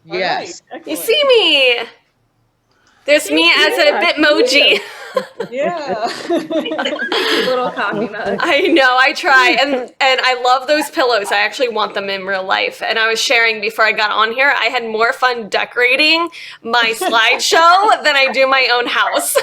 Yes. All right, You excellent. see me. There's me as a Bitmoji. Yeah. Little coffee mug. I know, I try. And I love those pillows. I actually want them in real life. And I was sharing before I got on here, I had more fun decorating my slideshow than I do my own house.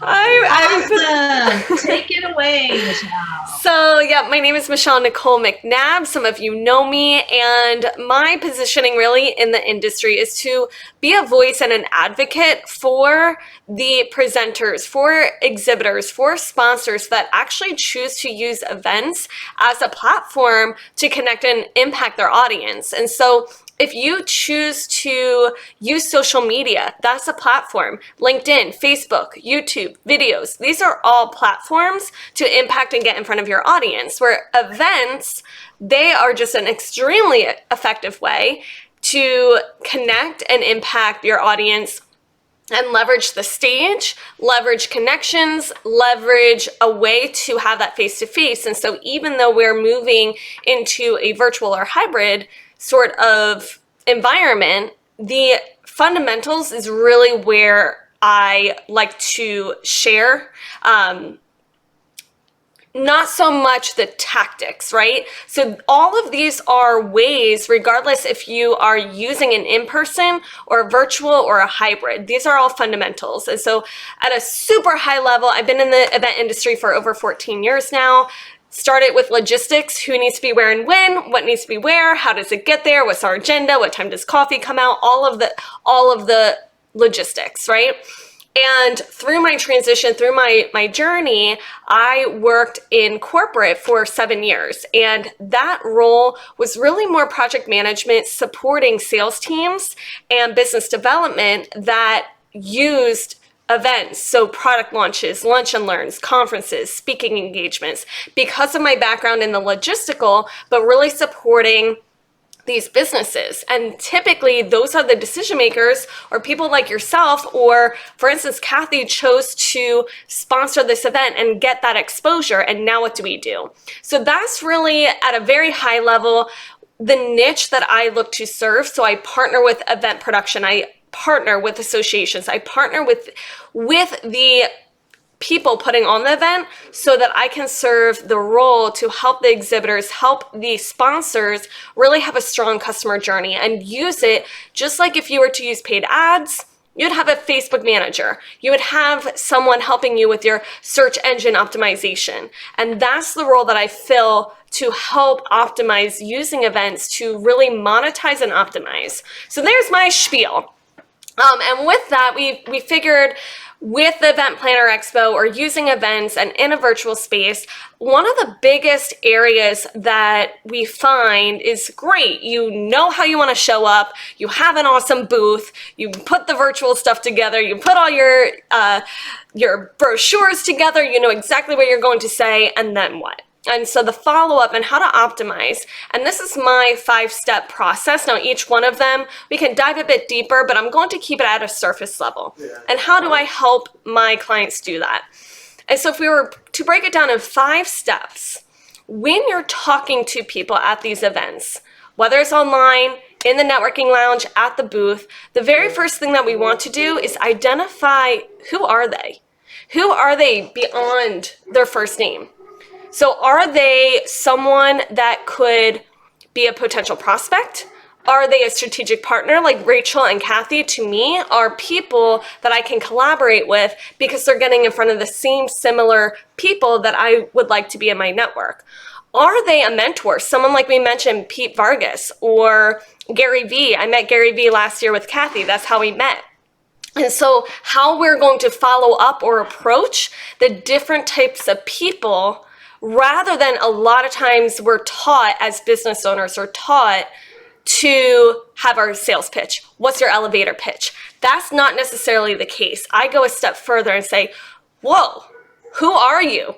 Awesome. Take it away, Michelle. So, yeah, my name is Nicole McNabb. Some of you know me, and my positioning really in the industry is to be a voice and an advocate for the presenters, for exhibitors, for sponsors that actually choose to use events as a platform to connect and impact their audience. And so if you choose to use social media, that's a platform. LinkedIn, Facebook, YouTube, videos, these are all platforms to impact and get in front of your audience. Where events, they are just an extremely effective way to connect and impact your audience and leverage the stage, leverage connections, leverage a way to have that face-to-face. And so even though we're moving into a virtual or hybrid sort of environment, the fundamentals is really where I like to share. Not so much the tactics, right? So all of these are ways, regardless if you are using an in-person or a virtual or a hybrid, these are all fundamentals. And so at a super high level, I've been in the event industry for over 14 years now. Started with logistics, who needs to be where and when, what needs to be where, how does it get there, what's our agenda, what time does coffee come out, all of the logistics, right? And through my transition, through my journey, I worked in corporate for 7 years. And that role was really more project management, supporting sales teams and business development that used events, so product launches, lunch and learns, conferences, speaking engagements, because of my background in the logistical, but really supporting these businesses. And typically those are the decision makers or people like yourself, or for instance, Kathy chose to sponsor this event and get that exposure. And now what do we do? So that's really at a very high level, the niche that I look to serve. So I partner with event production. I partner with associations. I partner with the people putting on the event so that I can serve the role to help the exhibitors, help the sponsors really have a strong customer journey and use it just like if you were to use paid ads. You'd have a Facebook manager. You would have someone helping you with your search engine optimization. And that's the role that I fill to help optimize using events to really monetize and optimize. So there's my spiel. And with that, we figured with the Event Planner Expo or using events and in a virtual space, one of the biggest areas that we find is great. You know how you want to show up. You have an awesome booth. You put the virtual stuff together. You put all your brochures together. You know exactly what you're going to say, and then what? And so the follow-up and how to optimize, and this is my 5-step process. Now, each one of them, we can dive a bit deeper, but I'm going to keep it at a surface level. And how do I help my clients do that? And so if we were to break it down in 5 steps, when you're talking to people at these events, whether it's online, in the networking lounge, at the booth, the very first thing that we want to do is identify who are they? Who are they beyond their first name? So are they someone that could be a potential prospect? Are they a strategic partner? Like Rachel and Kathy, to me, are people that I can collaborate with because they're getting in front of the same similar people that I would like to be in my network. Are they a mentor? Someone like we mentioned, Pete Vargas or Gary Vee. I met Gary Vee last year with Kathy. That's how we met. And so how we're going to follow up or approach the different types of people, rather than a lot of times we're taught as business owners or taught to have our sales pitch. What's your elevator pitch? That's not necessarily the case. I go a step further and say, whoa, who are you?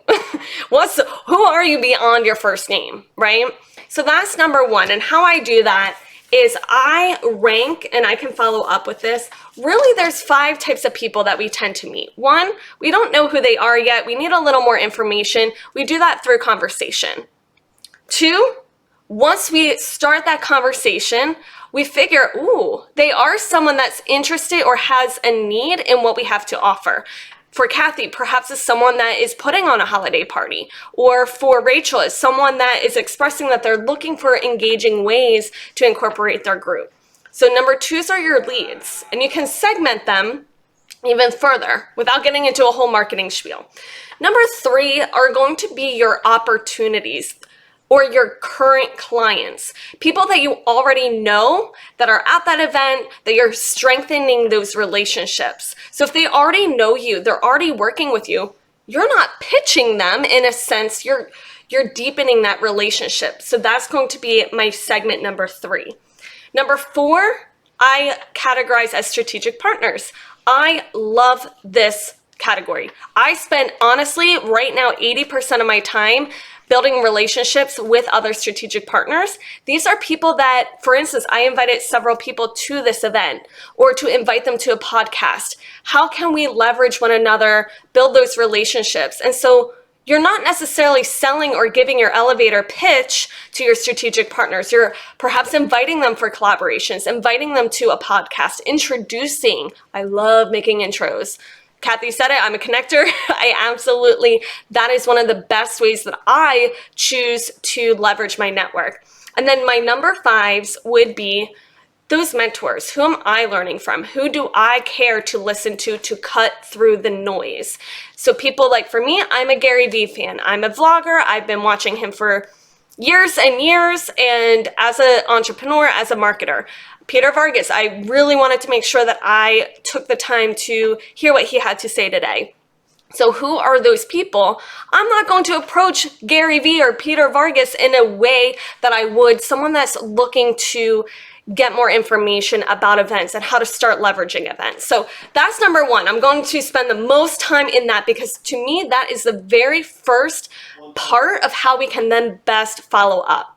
Who are you beyond your first name, right? So that's number one. And how I do that is I rank, and I can follow up with this. Really, there's 5 types of people that we tend to meet. 1, we don't know who they are yet. We need a little more information. We do that through conversation. 2, once we start that conversation, we figure, ooh, they are someone that's interested or has a need in what we have to offer. For Kathy, perhaps it's someone that is putting on a holiday party. Or for Rachel, it's someone that is expressing that they're looking for engaging ways to incorporate their group. So number 2s are your leads, and you can segment them even further without getting into a whole marketing spiel. Number 3 are going to be your opportunities or your current clients, people that you already know that are at that event, that you're strengthening those relationships. So if they already know you, they're already working with you, you're not pitching them in a sense, you're deepening that relationship. So that's going to be my segment number 3. Number 4, I categorize as strategic partners. I love this category. I spend, honestly, right now, 80% of my time building relationships with other strategic partners. These are people that, for instance, I invited several people to this event or to invite them to a podcast. How can we leverage one another, build those relationships? And so you're not necessarily selling or giving your elevator pitch to your strategic partners. You're perhaps inviting them for collaborations, inviting them to a podcast, introducing. I love making intros. Kathy said it, I'm a connector. That is one of the best ways that I choose to leverage my network. And then my number 5s would be those mentors. Who am I learning from? Who do I care to listen to cut through the noise? So people like, for me, I'm a Gary Vee fan. I'm a vlogger. I've been watching him for years and years. And as an entrepreneur, as a marketer, Peter Vargas, I really wanted to make sure that I took the time to hear what he had to say today. So who are those people? I'm not going to approach Gary Vee or Peter Vargas in a way that I would someone that's looking to get more information about events and how to start leveraging events. So that's number 1. I'm going to spend the most time in that because to me, that is the very first part of how we can then best follow up.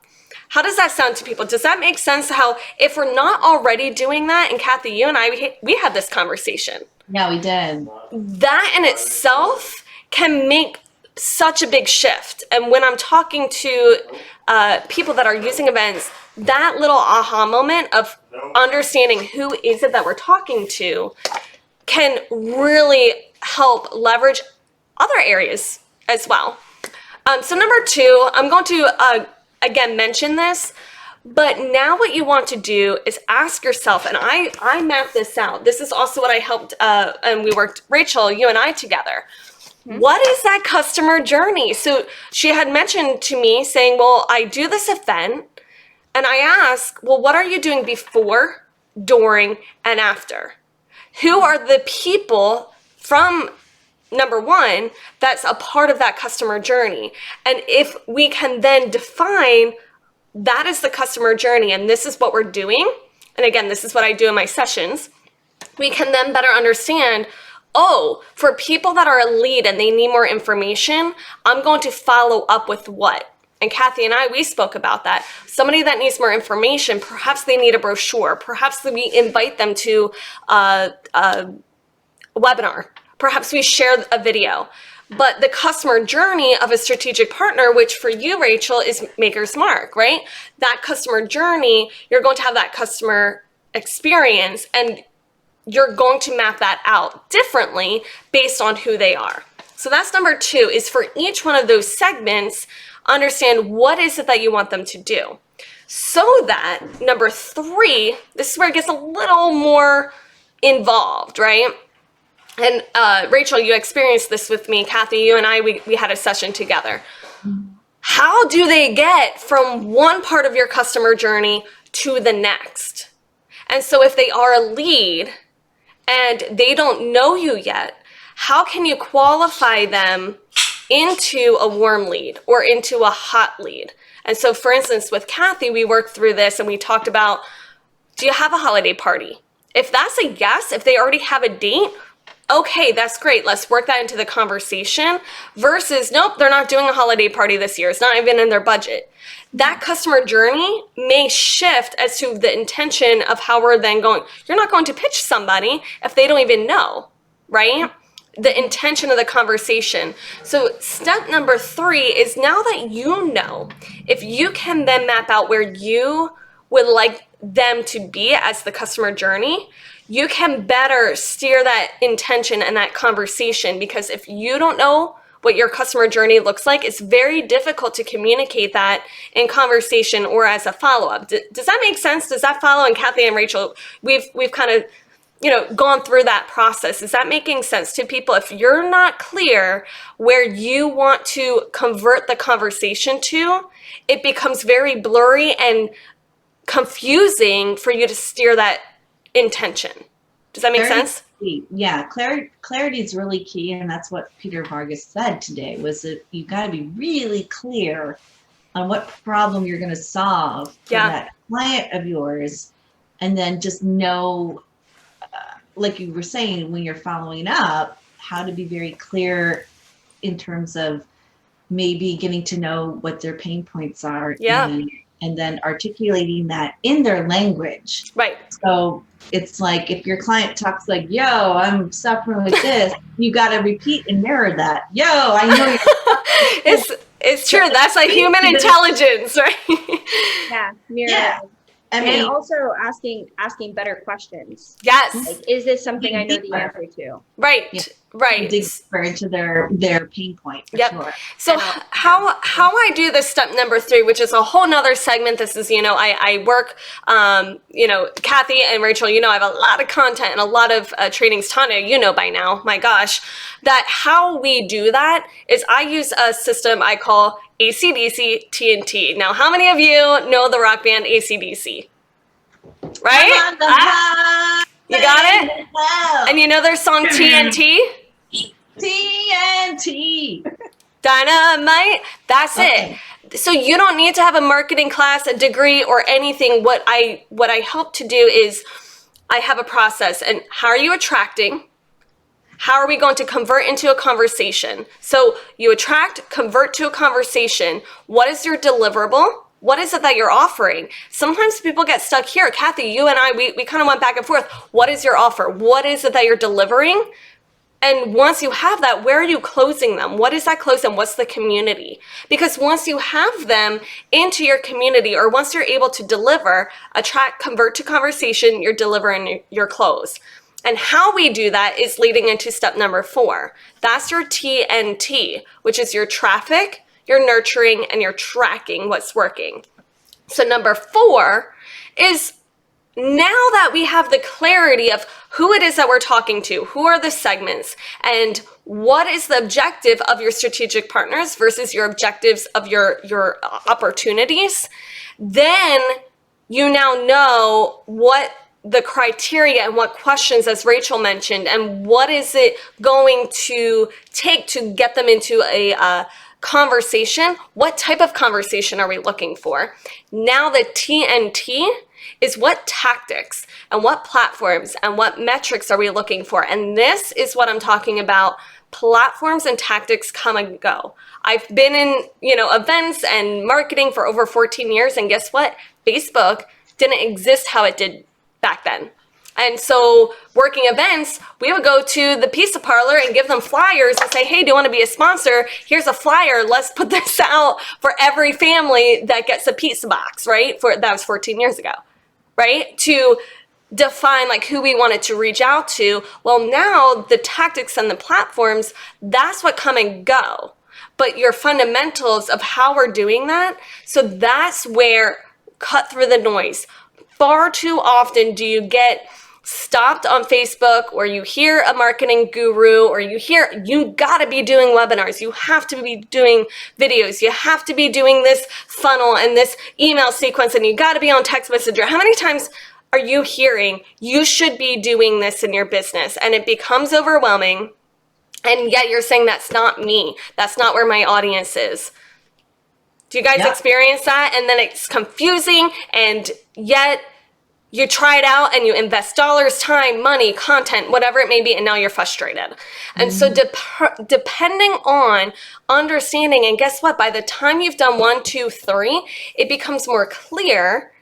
How does that sound to people? Does that make sense? How if we're not already doing that, and Kathy, you and I, we had this conversation. Yeah, we did. That in itself can make such a big shift. And when I'm talking to people that are using events, that little aha moment of understanding who is it that we're talking to can really help leverage other areas as well. So number 2, I'm going to again mention this, but now what you want to do is ask yourself, and I mapped this out. This is also what I helped, and we worked, Rachel, you and I together. What is that customer journey? So she had mentioned to me saying, well, I do this event, and I ask, well, what are you doing before, during, and after? Who are the people from number 1, that's a part of that customer journey. And if we can then define that is the customer journey and this is what we're doing, and again, this is what I do in my sessions, we can then better understand, oh, for people that are a lead and they need more information, I'm going to follow up with what? And Kathy and I, we spoke about that. Somebody that needs more information, perhaps they need a brochure, perhaps we invite them to a webinar. Perhaps we share a video, but the customer journey of a strategic partner, which for you, Rachel, is Maker's Mark, right? That customer journey, you're going to have that customer experience and you're going to map that out differently based on who they are. So that's number 2, is for each one of those segments, understand what is it that you want them to do. So that number 3, this is where it gets a little more involved, right? And Rachel, you experienced this with me. Kathy, you and I, we had a session together. How do they get from one part of your customer journey to the next? And so if they are a lead and they don't know you yet, how can you qualify them into a warm lead or into a hot lead? And so for instance, with Kathy, we worked through this and we talked about, do you have a holiday party? If that's a yes, if they already have a date, okay, that's great. Let's work that into the conversation versus, nope, they're not doing a holiday party this year. It's not even in their budget. That customer journey may shift as to the intention of how we're then going. You're not going to pitch somebody if they don't even know, right? the intention of the conversation. So step number 3 is, now that you know, if you can then map out where you would like them to be as the customer journey, you can better steer that intention and that conversation. Because if you don't know what your customer journey looks like, it's very difficult to communicate that in conversation or as a follow-up. Does that make sense? Does that follow? And Kathy and Rachel, we've kind of gone through that process. Is that making sense to people? If you're not clear where you want to convert the conversation to, it becomes very blurry and confusing for you to steer that intention. Does that make sense? Yeah, clarity is really key, and that's what Peter Vargas said today, was that you got to be really clear on what problem you're going to solve for that client of yours, and then just know, like you were saying, when you're following up, how to be very clear in terms of maybe getting to know what their pain points are. And then articulating that in their language. Right. So it's like, if your client talks like, yo, I'm suffering with this, you got to repeat and mirror that. Yo, I know you're It's true. That's like human intelligence, right? Yeah, mirror. Yeah. And also asking better questions. Yes. Like, is this something I know the answer to? Right. Yeah. Right. Dig deeper into their pain point. For sure. So how I do this step number 3, which is a whole nother segment. This is, I work, Kathy and Rachel, I have a lot of content and a lot of trainings. Tanya, by now, my gosh, that how we do that is I use a system I call AC/DC TNT. Now, how many of you know the rock band AC/DC? Right? You got it? And you know their song TNT? TNT. Dynamite. That's it. So you don't need to have a marketing class, a degree, or anything. What I help to do is I have a process. And how are you attracting? How are we going to convert into a conversation? So you attract, convert to a conversation. What is your deliverable? What is it that you're offering? Sometimes people get stuck here. Kathy, you and I, we kind of went back and forth. What is your offer? What is it that you're delivering? And once you have that, where are you closing them? What is that close and what's the community? Because once you have them into your community, or once you're able to deliver, attract, convert to conversation, you're delivering your close. And how we do that is leading into step number 4. That's your TNT, which is your traffic, your nurturing, and your tracking what's working. So number 4 is, now that we have the clarity of who it is that we're talking to, who are the segments, and what is the objective of your strategic partners versus your objectives of your opportunities, then you now know what the criteria and what questions, as Rachel mentioned, and what is it going to take to get them into a conversation. What type of conversation are we looking for? Now the TNT is, what tactics and what platforms and what metrics are we looking for? And this is what I'm talking about. Platforms and tactics come and go. I've been in, events and marketing for over 14 years. And guess what? Facebook didn't exist how it did back then. And so working events, we would go to the pizza parlor and give them flyers and say, hey, do you want to be a sponsor? Here's a flyer. Let's put this out for every family that gets a pizza box, right? That was 14 years ago, right? To define like who we wanted to reach out to. Well, now the tactics and the platforms, that's what come and go. But your fundamentals of how we're doing that, so that's where cut through the noise. Far too often do you get stopped on Facebook, or you hear a marketing guru, or you hear you gotta be doing webinars, you have to be doing videos, you have to be doing this funnel and this email sequence, and you gotta be on text messenger. How many times are you hearing you should be doing this in your business? And it becomes overwhelming, and yet you're saying that's not me, that's not where my audience is. Do you guys experience that? And then it's confusing, and yet you try it out and you invest dollars, time, money, content, whatever it may be, and now you're frustrated. And so depending on understanding, and guess what? By the time you've done 1, 2, 3, it becomes more clear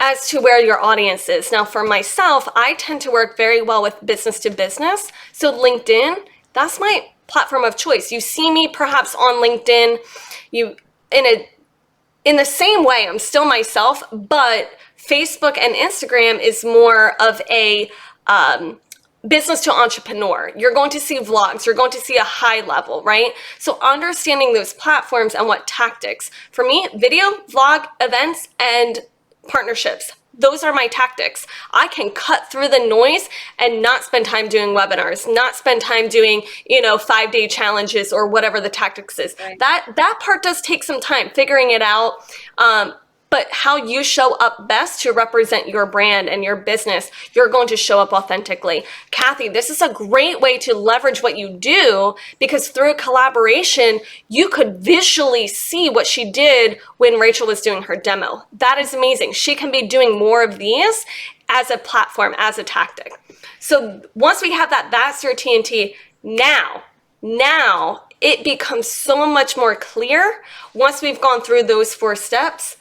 as to where your audience is. Now for myself, I tend to work very well with business to business. So LinkedIn that's my platform of choice. You see me perhaps on LinkedIn, in the same way, I'm still myself, but Facebook and Instagram is more of a business to entrepreneur. You're going to see vlogs, you're going to see a high level, right? So understanding those platforms and what tactics. For me, video, vlog, events, and partnerships. Those are my tactics. I can cut through the noise and not spend time doing webinars, not spend time doing, 5-day challenges or whatever the tactics is. Right. That part does take some time figuring it out. But how you show up best to represent your brand and your business, you're going to show up authentically. Kathy, this is a great way to leverage what you do, because through collaboration, you could visually see what she did when Rachel was doing her demo. That is amazing. She can be doing more of these as a platform, as a tactic. So once we have that's your TNT, now it becomes so much more clear. Once we've gone through those 4 steps,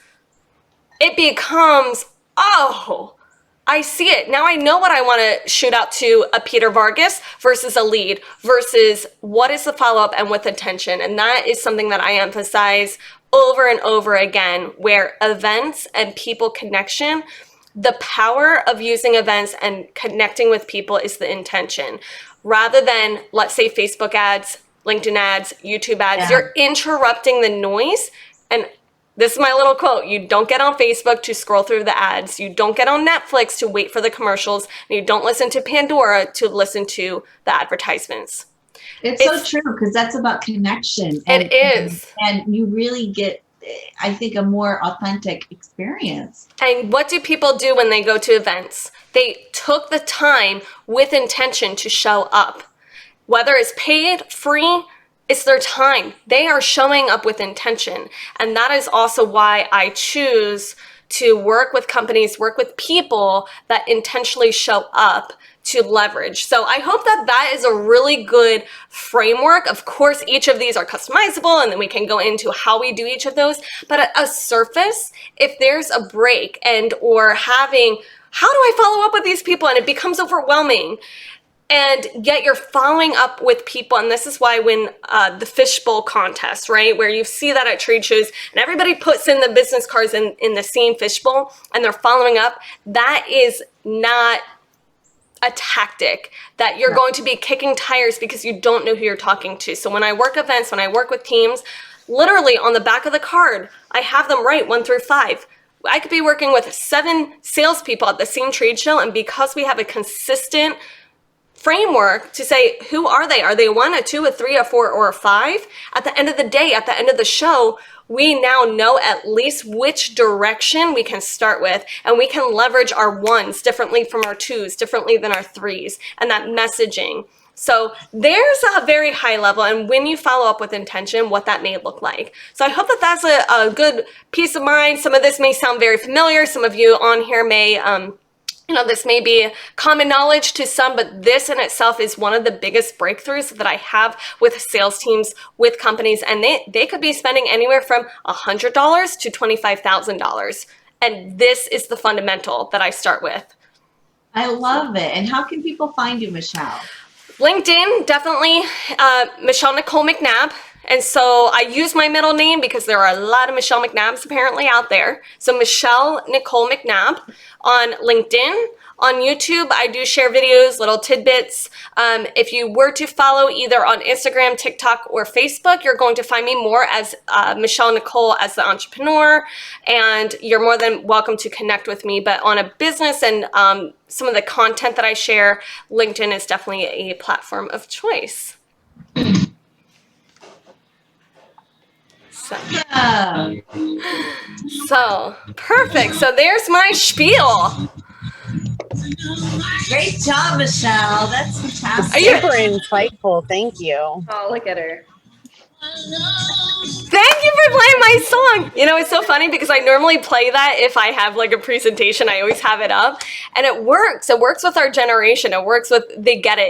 it becomes, oh, I see it. Now I know what I want to shoot out to a Peter Vargas versus a lead versus what is the follow-up and with attention. And that is something that I emphasize over and over again, where events and people connection, the power of using events and connecting with people is the intention. Rather than, let's say, Facebook ads, LinkedIn ads, YouTube ads, you're interrupting the noise. And this is my little quote. You don't get on Facebook to scroll through the ads. You don't get on Netflix to wait for the commercials. And you don't listen to Pandora to listen to the advertisements. It's so true, because that's about connection. It is. And you really get, I think, a more authentic experience. And what do people do when they go to events? They took the time with intention to show up. Whether it's paid, free, it's their time. They are showing up with intention. And that is also why I choose to work with companies, work with people that intentionally show up to leverage. So I hope that is a really good framework. Of course, each of these are customizable, and then we can go into how we do each of those. But at a surface, if there's a break or having, how do I follow up with these people? And it becomes overwhelming. And yet you're following up with people. And this is why when the fishbowl contest, right, where you see that at trade shows and everybody puts in the business cards in the same fishbowl and they're following up, that is not a tactic that you're going to be kicking tires because you don't know who you're talking to. So when I work events, when I work with teams, literally on the back of the card, I have them write 1 through 5. I could be working with 7 salespeople at the same trade show, and because we have a consistent framework to say, who are they? Are they 1, a 2, a 3, a 4, or a 5? At the end of the day, at the end of the show, we now know at least which direction we can start with, and we can leverage our 1s differently from our 2s, differently than our 3s, and that messaging. So there's a very high level, and when you follow up with intention, what that may look like. So I hope that's a good peace of mind. Some of this may sound very familiar. Some of you on here may this may be common knowledge to some, but this in itself is one of the biggest breakthroughs that I have with sales teams, with companies, and they could be spending anywhere from $100 to $25,000. And this is the fundamental that I start with. I love it. And how can people find you, Michelle? LinkedIn, definitely, Nicole McNabb. And so I use my middle name because there are a lot of Michelle McNabbs apparently out there. So Nicole McNabb on LinkedIn. On YouTube, I do share videos, little tidbits. If you were to follow either on Instagram, TikTok, or Facebook, you're going to find me more as Michelle Nicole as the entrepreneur, and you're more than welcome to connect with me. But on a business and some of the content that I share, LinkedIn is definitely a platform of choice. So perfect. So there's my spiel. Great job, Michelle. That's fantastic. Super insightful. Thank you. Oh, look at her. Thank you for playing my song. It's so funny because I normally play that if I have like a presentation. I always have it up, and it works. It works with our generation. It works with, they get it.